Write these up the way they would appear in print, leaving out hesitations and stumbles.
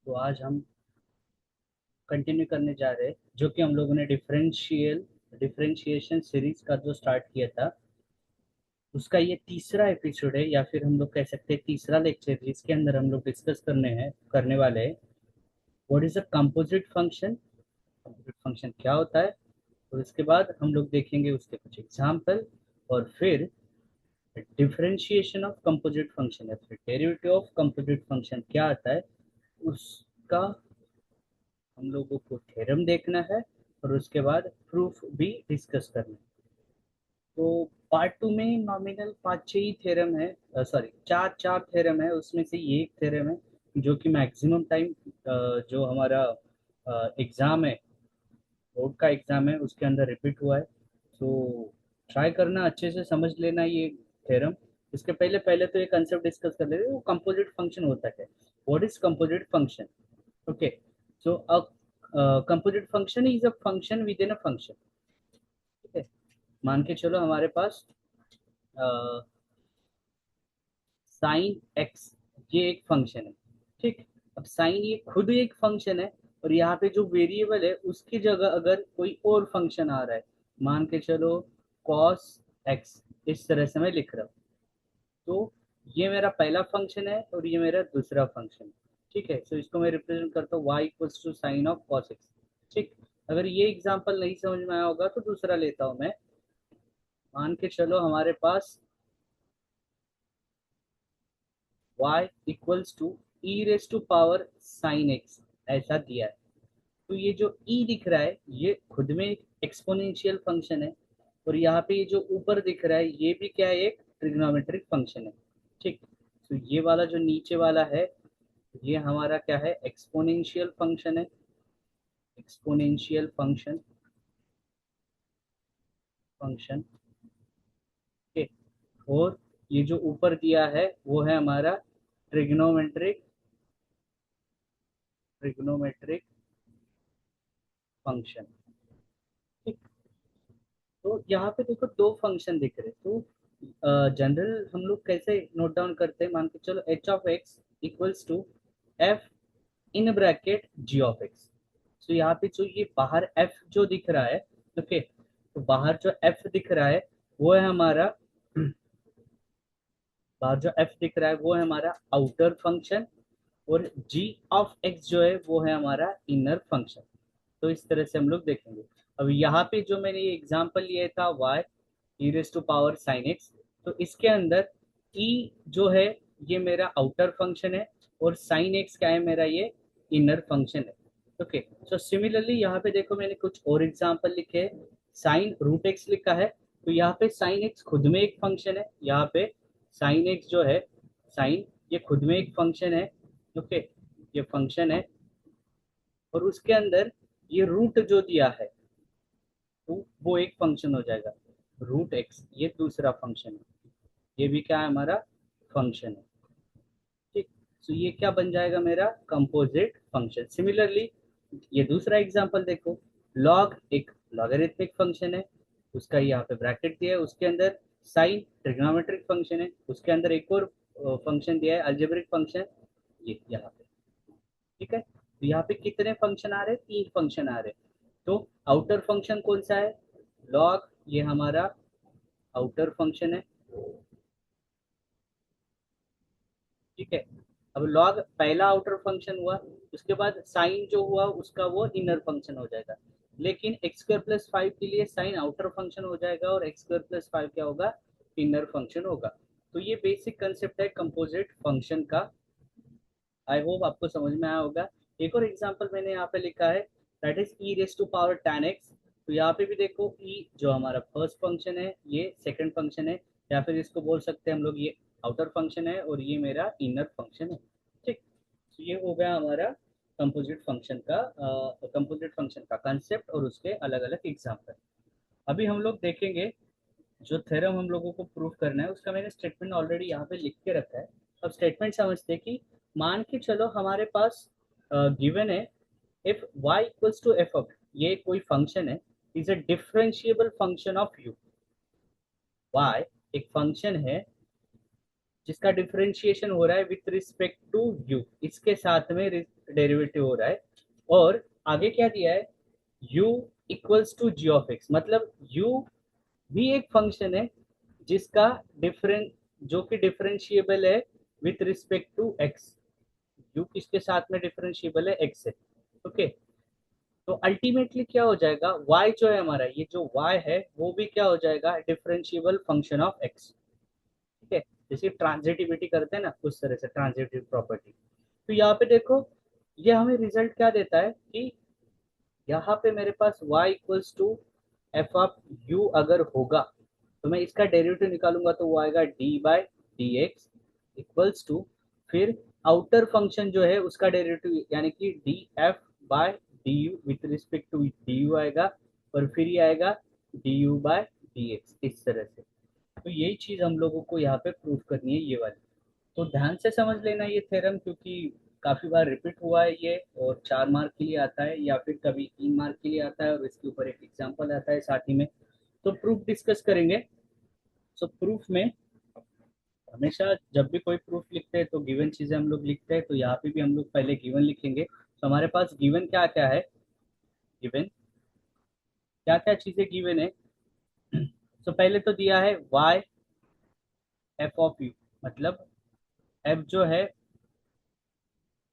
तो आज हम कंटिन्यू करने जा रहे हैं जो कि हम लोगों ने डिफरेंशिएशन सीरीज का जो स्टार्ट किया था उसका ये तीसरा एपिसोड है, या फिर हम लोग कह सकते हैं तीसरा लेक्चर, जिसके अंदर हम लोग डिस्कस करने वाले हैं what is a composite function. Composite function क्या होता है, और उसके बाद हम लोग देखेंगे उसके कुछ एग्जाम्पल, और फिर डिफरेंशिएशन ऑफ कंपोजिट फंक्शन या फिर डेरिवेटिव ऑफ कंपोजिट फंक्शन क्या आता है उसका हम लोगों को थ्योरम देखना है, और उसके बाद प्रूफ भी डिस्कस करना है। तो पार्ट टू में नॉमिनल पाँच छह ही थ्योरम है, सॉरी चार चार थ्योरम है, उसमें से ये एक थ्योरम है जो कि मैक्सिमम टाइम जो हमारा एग्जाम है, बोर्ड का एग्जाम है, उसके अंदर रिपीट हुआ है। तो ट्राई करना, अच्छे से समझ लेना ये थ्योरम। इसके पहले पहले तो ये कंसेप्ट डिस्कस कर लेते हैं, वो कंपोजिट फंक्शन होता है। What is composite function? Okay, so a composite function is a function with in a function. ठीक है, मान के चलो हमारे पास साइन एक्स ये एक फंक्शन है। ठीक, अब साइन ये खुद एक फंक्शन है, और यहाँ पे जो वेरिएबल है उसकी जगह अगर कोई और फंक्शन आ रहा है, मान के चलो कॉस एक्स, इस तरह से मैं लिख रहा हूँ। तो ये मेरा पहला फंक्शन है और ये मेरा दूसरा फंक्शन है। ठीक है, तो इसको मैं रिप्रेजेंट करता हूँ y equals to sine of cos x. ठीक, अगर ये एग्जांपल नहीं समझ में आया होगा तो दूसरा लेता हूँ मैं। मान के चलो हमारे पास y equals to e raise to power sine x ऐसा दिया है। तो ये जो e दिख रहा है ये खुद में एक एक्सपोनेंशियल फंक्शन है, और यहाँ पे ये जो ऊपर दिख रहा है ये भी क्या है, एक ट्रिग्नोमेट्रिक फंक्शन है। ठीक, तो ये वाला जो नीचे वाला है ये हमारा क्या है, एक्सपोनेंशियल फंक्शन है। एक्सपोनेंशियल फंक्शन फंक्शन के, और ये जो ऊपर दिया है वो है हमारा ट्रिग्नोमेट्रिक ट्रिग्नोमेट्रिक फंक्शन। ठीक, तो यहाँ पे देखो दो फंक्शन दिख रहे, तो जनरल हम लोग कैसे नोट डाउन करते हैं, मान के चलो h of x equals to f in bracket g of x. तो यहाँ पे जो ये बाहर एफ जो दिख रहा है, ओके, तो बाहर जो एफ दिख रहा है वो है हमारा बाहर जो एफ दिख रहा है वो है हमारा आउटर फंक्शन, और जी ऑफ एक्स जो है वो है हमारा इनर फंक्शन। तो इस तरह से हम लोग देखेंगे। अब यहाँ पे जो मैंने ये एग्जांपल लिया था y e raise to power sine x, तो इसके अंदर e जो है ये मेरा आउटर फंक्शन है, और साइन एक्स क्या है, मेरा ये इनर फंक्शन है। ओके, सो सिमिलरली यहाँ पे देखो मैंने कुछ और एग्जांपल लिखे हैं। साइन रूट एक्स लिखा है, तो यहाँ पे साइन एक्स खुद में एक फंक्शन है। यहाँ पे साइन एक्स जो है, साइन ये खुद में एक फंक्शन है। ओके, ये फंक्शन है, और उसके अंदर ये रूट जो दिया है तो वो एक फंक्शन हो जाएगा। रूट एक्स ये दूसरा फंक्शन है, ये भी क्या है, हमारा फंक्शन है। ठीक, तो ये क्या बन जाएगा, मेरा कंपोजिट फंक्शन। सिमिलरली ये दूसरा एग्जांपल देखो, लॉग एक लॉगरिथमिक फंक्शन है, उसका यहाँ पे ब्रैकेट दिया है, उसके अंदर साइन ट्रिग्नोमेट्रिक फंक्शन है, उसके अंदर एक और फंक्शन दिया है अलजेब्रिक फंक्शन, ये यहाँ पे। ठीक है, तो यहाँ पे कितने फंक्शन आ रहे हैं, तीन फंक्शन आ रहे हैं। तो आउटर फंक्शन कौन सा है, लॉग, ये हमारा आउटर फंक्शन है। ठीक है, अब लॉग पहला आउटर फंक्शन हुआ, उसके बाद साइन जो हुआ उसका वो इनर फंक्शन हो जाएगा। लेकिन एक्स स्क्वायर प्लस फाइव के लिए साइन आउटर फंक्शन हो जाएगा, और एक्स स्क्वायर प्लस फाइव क्या होगा, इनर फंक्शन होगा। तो ये बेसिक कंसेप्ट है कंपोजिट फंक्शन का। आई होप आपको समझ में आया होगा। एक और एग्जांपल मैंने यहाँ पे लिखा है, that is e raise to power ten x. तो यहाँ पे भी देखो ई जो हमारा फर्स्ट फंक्शन है ये सेकंड फंक्शन है, या फिर इसको बोल सकते हैं हम लोग ये आउटर फंक्शन है, और ये मेरा इनर फंक्शन है। ठीक, तो ये हो गया हमारा कंपोजिट फंक्शन का कंसेप्ट और उसके अलग अलग एग्जाम्पल। अभी हम लोग देखेंगे जो थ्योरम हम लोगों को प्रूव करना है उसका मैंने स्टेटमेंट ऑलरेडी यहाँ पे लिख के रखा है। अब स्टेटमेंट समझते हैं कि मान के चलो हमारे पास गिवन है if y equals to f of, ये कोई फंक्शन है, is a differentiable function of u। y एक फंक्शन है जिसका डिफरेंशिएशन हो रहा है विथ रिस्पेक्ट टू यू, इसके साथ में डेरिवेटिव हो रहा है। और आगे क्या दिया है, u equals to g of x, मतलब u भी एक फंक्शन है जिसका डिफरेंट, जो कि डिफरेंशिएबल है with respect to x। u किसके साथ में डिफरेंशिएबल है, x से। ओके, तो अल्टीमेटली क्या हो जाएगा, y जो है हमारा, ये जो y है वो भी क्या हो जाएगा, डिफरेंशिएबल फंक्शन ऑफ x। ठीक है, जैसे ट्रांजिटिविटी करते हैं ना, उस तरह से ट्रांजिटिव प्रॉपर्टी। तो यहाँ पे देखो, ये हमें रिजल्ट क्या देता है कि यहाँ पे मेरे पास y equals to f of u अगर होगा, तो मैं इसका डेरिवेटिव निकालूंगा तो वो आएगा d by d x equals to, फिर आउटर फंक्शन जो है उसका डेरिवेटिव यानी कि d f by d u with respect to d u आएगा, और फिर ये आएगा d u by D x, इस तरह से। तो यही चीज हम लोगों को यहाँ पे प्रूव करनी है, ये वाली। तो ध्यान से समझ लेना ये थ्योरम, क्योंकि काफी बार रिपीट हुआ है ये, और 4 मार्क के लिए आता है या फिर कभी 3 मार्क के लिए आता है, और इसके ऊपर एक एग्जाम्पल आता है साथ ही में। तो प्रूफ डिस्कस करेंगे। सो प्रूफ में हमेशा जब भी कोई प्रूफ लिखते हैं तो गिवन चीजें हम लोग लिखते हैं, तो यहाँ पे भी हम लोग पहले गिवन लिखेंगे। तो हमारे पास गिवन क्या क्या है, गिवन क्या क्या चीजें गिवन है। तो पहले तो दिया है y एफ ऑफ यू, मतलब f जो है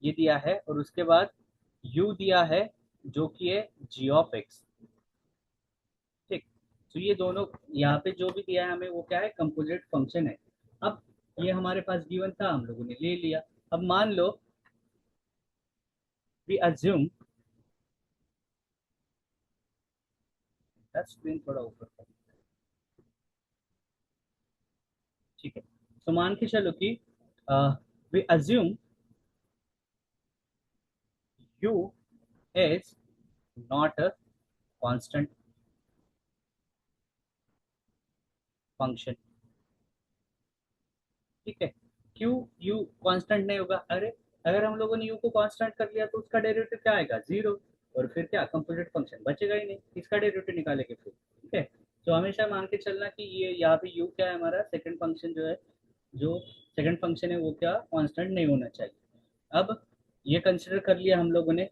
ये दिया है, और उसके बाद u दिया है जो कि है g ऑफ x। ठीक, तो ये दोनों यहाँ पे जो भी दिया है हमें, वो क्या है, कंपोजिट फंक्शन है। अब ये हमारे पास गिवन था, हम लोगों ने ले लिया। अब मान लो वी अज्यूम, स्क्रीन थोड़ा ऊपर कर, ठीक है। तो मान के चलो कि we assume u is not a constant function। ठीक है, क्यों u कांस्टेंट नहीं होगा, अरे अगर हम लोगों ने u को कांस्टेंट कर लिया तो उसका डेरिवेटिव क्या आएगा, जीरो। और फिर क्या, कंपोजिट फंक्शन बचेगा ही नहीं, इसका डेरिवेटिव निकालेंगे फिर। ठीक है, तो हमेशा मान के चलना कि ये यहाँ पे u क्या है, हमारा सेकंड फंक्शन जो है, जो सेकंड फंक्शन है वो क्या, कांस्टेंट नहीं होना चाहिए। अब ये कंसिडर कर लिया हम लोगों ने।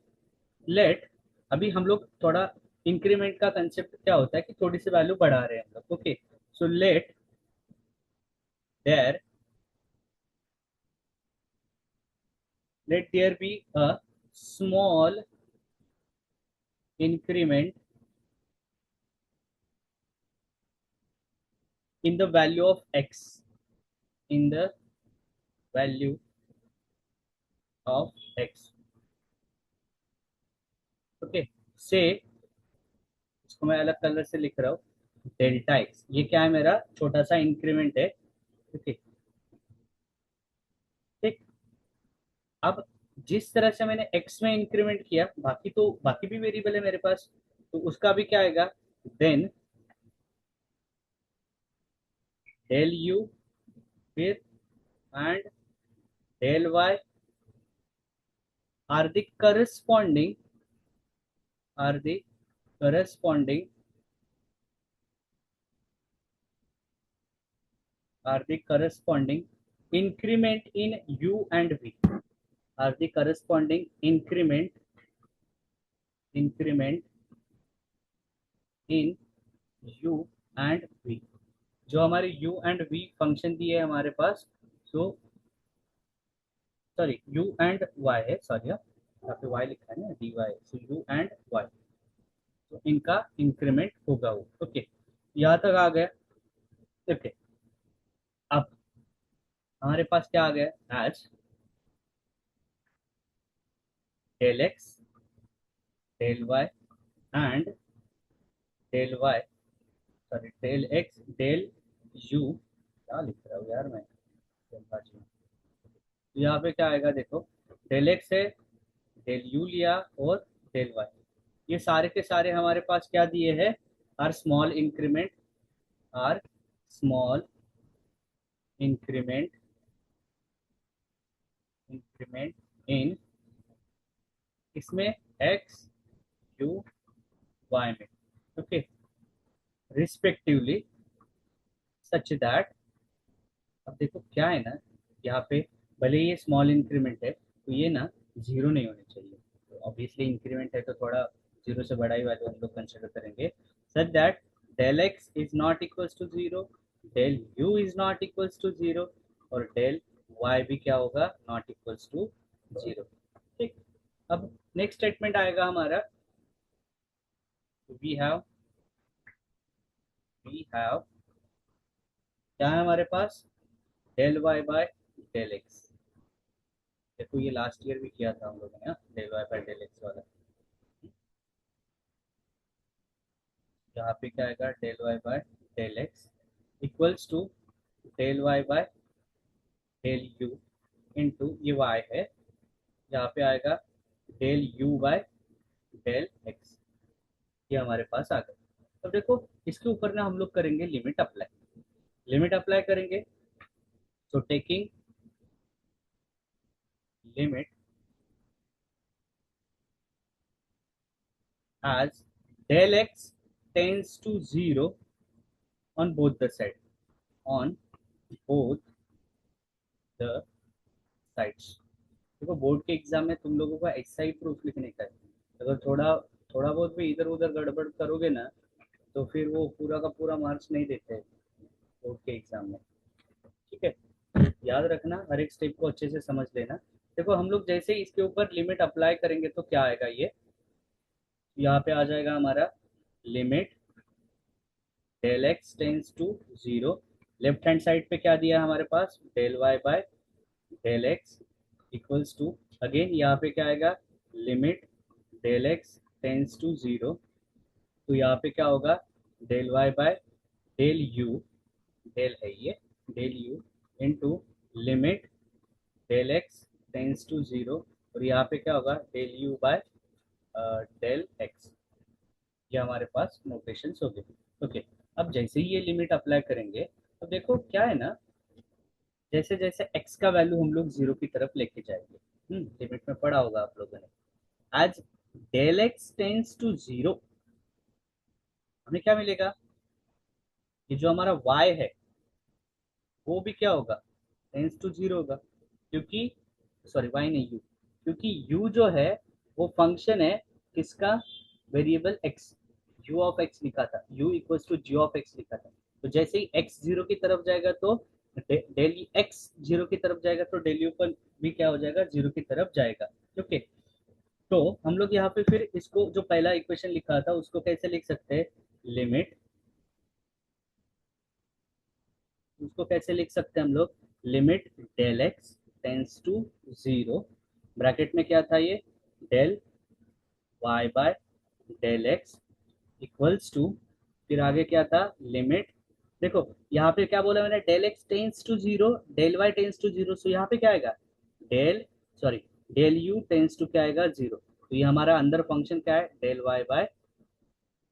लेट, अभी हम लोग थोड़ा इंक्रीमेंट का कंसेप्ट क्या होता है कि थोड़ी सी वैल्यू बढ़ा रहे हैं हम लोग। Okay, so let there, let there be a small increment in the value of x, in the value of x। Okay, से इसको मैं अलग कलर से लिख रहा हूँ, डेल्टा एक्स, ये क्या है, मेरा छोटा सा इंक्रीमेंट है। ओके, ठीक। अब जिस तरह से मैंने x में इंक्रीमेंट किया, बाकी तो बाकी भी वेरिएबल है मेरे पास, तो उसका भी क्या आएगा, देन डेल यू, फिर and del y are the corresponding, are the corresponding are the corresponding increment in u and v, are the corresponding increment in u and v, जो हमारे u and v फंक्शन दिए है हमारे पास। So sorry, u and y है, sorry यहाँ पे y लिखा है ना, dy, so u and y, तो इनका इंक्रीमेंट होगा वो। ओके, यहाँ तक आ गया। ओके, अब हमारे पास क्या आ गया, as del x, del y and del y, sorry del x del u, क्या लिख रहा हूँ यार मैं, तो यहाँ पे क्या आएगा देखो, डेल एक्स है, डेल यू लिया, और डेल वाई, ये सारे के सारे हमारे पास क्या दिए हैं, are small increment, are small increment, increment in, इसमें एक्स यू वाई में। ओके, रिस्पेक्टिवली, सच दैट, अब देखो क्या है ना, यहाँ पे भले ये स्मॉल इंक्रीमेंट है तो ये ना जीरो नहीं होने चाहिए, तो ऑब्वियसली इंक्रीमेंट है तो थोड़ा जीरो से बड़ा ही वैल्यू हम लोग कंसिडर करेंगे, such that del x is not equals to zero, del u is not equals to zero, और डेल वाई भी क्या होगा, नॉट इक्वल्स टू जीरो। ठीक, अब नेक्स्ट स्टेटमेंट आएगा हमारा, वी हैव क्या है हमारे पास, del Y by del X. देखो ये लास्ट ईयर भी किया था हम लोगों ने, del Y by del x वाला। यहाँ पे क्या आएगा, del Y by del x equals to del Y by del you into ये वाई है, यहाँ पे आएगा del you by del x. ये हमारे पास आ गया। अब देखो इसके ऊपर ना हम लोग करेंगे लिमिट अप्लाई, लिमिट अप्लाई करेंगे, तो taking limit as del x tends to 0 on both the side, on both the sides। देखो बोर्ड के एग्जाम में तुम लोगों को ऐसा ही प्रूफ लिखने का है, अगर थोड़ा थोड़ा बहुत भी इधर उधर गड़बड़ करोगे ना तो फिर वो पूरा का पूरा मार्क्स नहीं देते बोर्ड के एग्जाम में। ठीक है, याद रखना, हर एक स्टेप को अच्छे से समझ लेना। देखो हम लोग जैसे ही इसके ऊपर लिमिट अप्लाई करेंगे तो क्या आएगा, ये यहाँ पे आ जाएगा हमारा limit del x tends to zero, left hand side पे क्या दिया है हमारे पास, del Y by del x equals to, again यहाँ पे क्या आएगा, limit del x tends to zero, तो यहाँ पे क्या होगा, del Y by del U, del है ये, del you into limit del x tends to zero, और यहाँ पे क्या होगा, del you by del x. ये हमारे पास नोटेशंस हो गए। ओके, अब जैसे ही ये लिमिट अप्लाई करेंगे, अब देखो क्या है ना, जैसे जैसे x का वैल्यू हम लोग जीरो की तरफ लेके जाएंगे, लिमिट में पढ़ा होगा आप लोगों ने, आज del x tends to zero, हमें क्या मिलेगा, ये जो हमारा y है वो भी क्या होगा, टेंस टू जीरो होगा, क्योंकि सॉरी y नहीं u, क्योंकि u जो है वो फंक्शन है किसका, variable x, u of x लिखा था, u equals to g of x लिखा था, तो जैसे ही x जीरो की तरफ जाएगा तो डेल x जीरो की तरफ जाएगा तो डेल u पर भी क्या हो जाएगा, जीरो की तरफ जाएगा। ओके, तो हम लोग यहाँ पे फिर इसको जो पहला इक्वेशन लिखा था उसको कैसे लिख सकते हैं, लिमिट, उसको कैसे लिख सकते हैं हम लोग, limit del x tends to zero, bracket में क्या था ये, del Y by del x equals to, फिर आगे क्या था, लिमिट, देखो यहाँ पे क्या बोला मैंने, del x tends to zero, del Y tends to zero, so यहाँ पे क्या आएगा, del sorry del U tends to क्या आएगा, जीरो, तो ये हमारा अंदर फंक्शन क्या है, डेल वाई बाय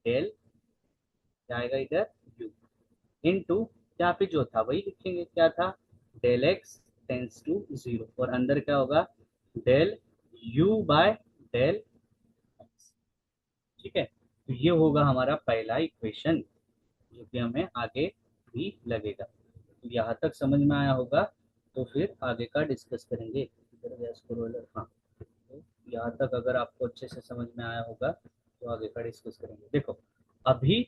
डेल क्या आएगा इधर, यू इनटू, यहाँ पे जो था वही लिखेंगे, क्या था, del x tends to zero, और अंदर क्या होगा, del you by del x. ठीक है, तो ये होगा हमारा पहला इक्वेशन, जो कि हमें आगे भी लगेगा। तो यहाँ तक समझ में आया होगा, तो फिर आगे का डिस्कस करेंगे। हाँ, तो यहाँ तक अगर आपको अच्छे से समझ में आया होगा तो आगे का डिस्कस करेंगे। देखो अभी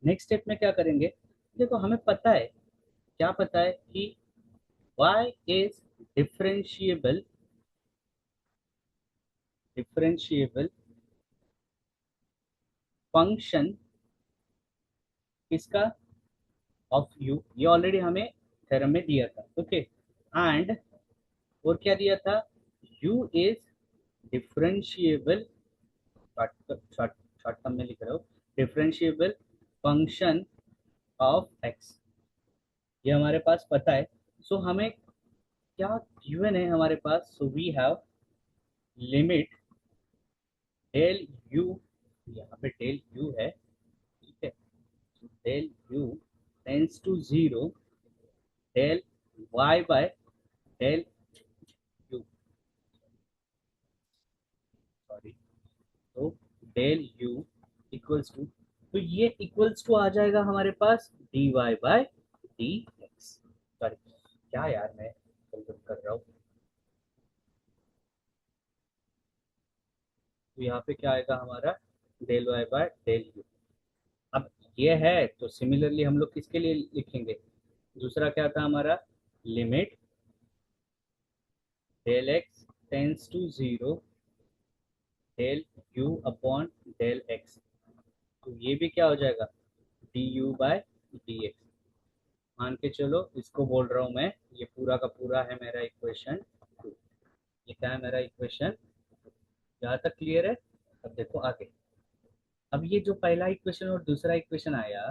नेक्स्ट स्टेप में क्या करेंगे, देखो हमें पता है, क्या पता है कि y is differentiable, differentiable function किसका, ऑफ u, ये ऑलरेडी हमें थ्योरम में दिया था। ओके, एंड और क्या दिया था, u is differentiable, short short term में लिख रहा हूँ, डिफरेंशिएबल फंक्शन ऑफ x, ये हमारे पास पता है। सो हमें क्या गिवन है हमारे पास, so we have limit del U, यहाँ पे डेल यू है, ठीक है, del U tends to zero, del Y by del U, sorry, तो डेल यू इक्वल्स टू, तो ये इक्वल्स टू आ जाएगा हमारे पास D Y by D X, sorry, क्या यार मैं गलत कर रहा हूँ। तो यहाँ पे क्या आएगा हमारा, del Y by del u. अब ये है तो सिमिलरली हम लोग किसके लिए लिखेंगे, दूसरा क्या था हमारा, limit del x tends to zero del u upon del x. तो ये भी क्या हो जाएगा, d u by D x. मान के चलो इसको बोल रहा हूँ मैं, ये पूरा का पूरा है मेरा इक्वेशन टू। ये क्या है मेरा इक्वेशन, यहाँ तक क्लियर है। अब देखो आगे, अब ये जो पहला इक्वेशन और दूसरा इक्वेशन आया,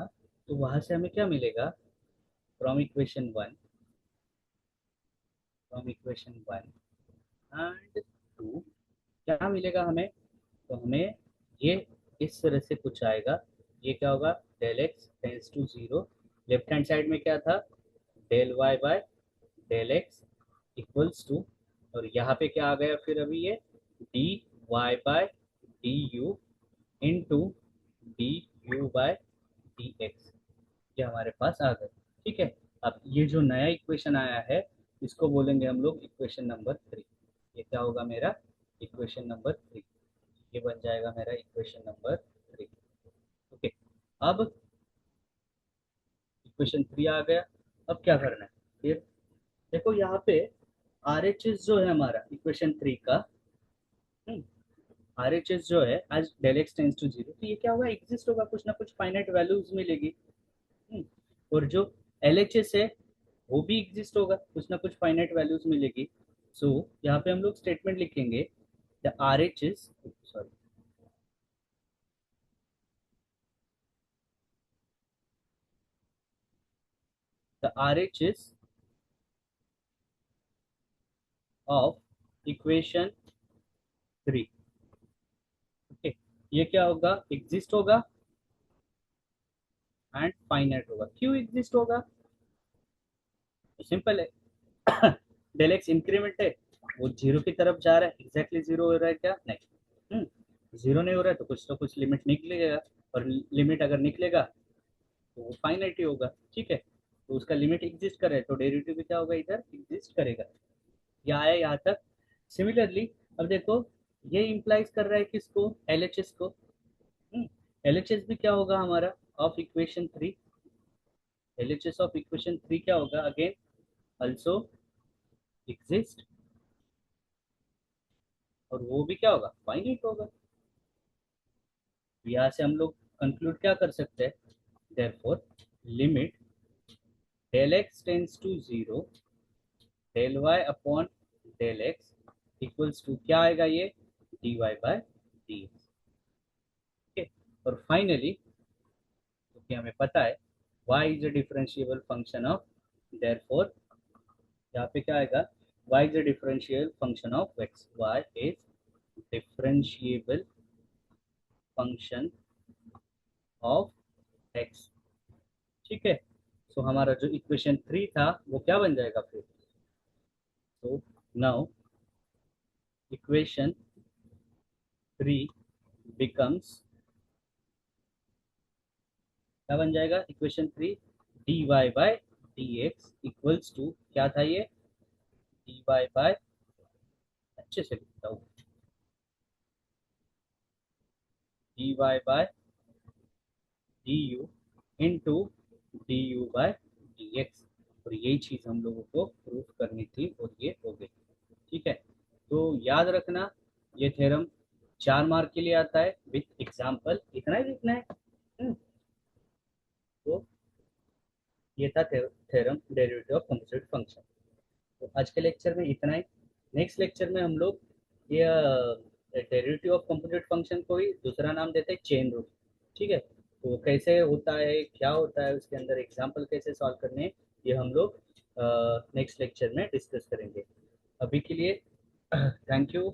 तो वहां से हमें क्या मिलेगा, from equation one, from equation one and two क्या मिलेगा हमें, तो हमें ये इस तरह से कुछ आएगा। ये क्या होगा, del x tends to zero, left hand side में क्या था, del Y by del x equals to, और यहाँ पे क्या आ गया फिर अभी ये d Y by d u into d u by D x, ये हमारे पास आ गए। ठीक है, अब ये जो नया इक्वेशन आया है इसको बोलेंगे हम लोग इक्वेशन नंबर थ्री। ये क्या होगा मेरा, इक्वेशन नंबर थ्री। ये बन जाएगा मेरा इक्वेशन नंबर थ्री। ओके, अब इक्वेशन थ्री आ गया। अब क्या करना है फिर, देखो यहाँ पे आर एच एस जो है हमारा इक्वेशन थ्री का, आर एच एस जो है आज del x tends to zero, तो ये क्या होगा, एग्जिस्ट होगा, कुछ ना कुछ फाइनाइट वैल्यूज मिलेगी। हम्म, और जो एल एच एस है वो भी एग्जिस्ट होगा, कुछ ना कुछ फाइनाइट वैल्यूज मिलेगी। सो यहाँ पे हम लोग स्टेटमेंट लिखेंगे, the are H S, sorry, the are H S of equation three. Okay, ये क्या होगा, एग्जिस्ट होगा एंड फाइनाइट होगा। क्यों एग्जिस्ट होगा, तो सिंपल है डेल एक्स इंक्रीमेंट है, वो जीरो की तरफ जा रहा है, एग्जैक्टली जीरो हो रहा है क्या, नहीं, जीरो नहीं हो रहा है तो कुछ तो कुछ लिमिट निकलेगा, और लिमिट अगर निकलेगा तो वो फाइनाइट ही होगा। ठीक है, तो उसका लिमिट एग्जिस्ट करे तो डेरिवेटिव भी क्या होगा, इधर एग्जिस्ट करेगा। या आया यहाँ तक। सिमिलरली अब देखो, ये इंप्लाइज कर रहा है किसको, एल एच एस को। एल एच एस भी क्या होगा हमारा, of equation three, L H S of equation three क्या होगा, अगेन ऑल्सो एग्जिस्ट, और वो भी क्या होगा, फाइनाइट होगा। यहाँ से हम लोग कंक्लूड क्या कर सकते हैं, therefore limit del x tends to zero del y upon del x equals to क्या आएगा, ये d Y by D x. ठीक है, और फाइनली क्योंकि हमें पता है y is a differentiable function of, therefore यहाँ पे क्या आएगा, y is a differential function of x, y is differentiable function of x। ठीक है, सो हमारा जो इक्वेशन थ्री था वो क्या बन जाएगा फिर, तो नाउ इक्वेशन थ्री बिकम्स, क्या बन जाएगा equation three, d Y by D x equals to क्या था ये, डी वाई बाय, अच्छे से लिखता हूँ, d Y by d u into d u by D x. और यही चीज़ हम लोगों को प्रूफ करनी थी और ये हो गई। ठीक है, तो याद रखना ये थ्योरम 4 मार्क के लिए आता है विथ एग्जाम्पल, इतना ही लिखना है। तो ये था theorem derivative of composite function. तो आज के लेक्चर में इतना ही। नेक्स्ट लेक्चर में हम लोग ये डेरिवेटिव ऑफ कंपोजिट फंक्शन को ही दूसरा नाम देते हैं चेन रूल। ठीक है, तो कैसे होता है, क्या होता है उसके अंदर, एग्जाम्पल कैसे सॉल्व करने हैं, ये हम लोग नेक्स्ट लेक्चर में डिस्कस करेंगे। अभी के लिए थैंक यू।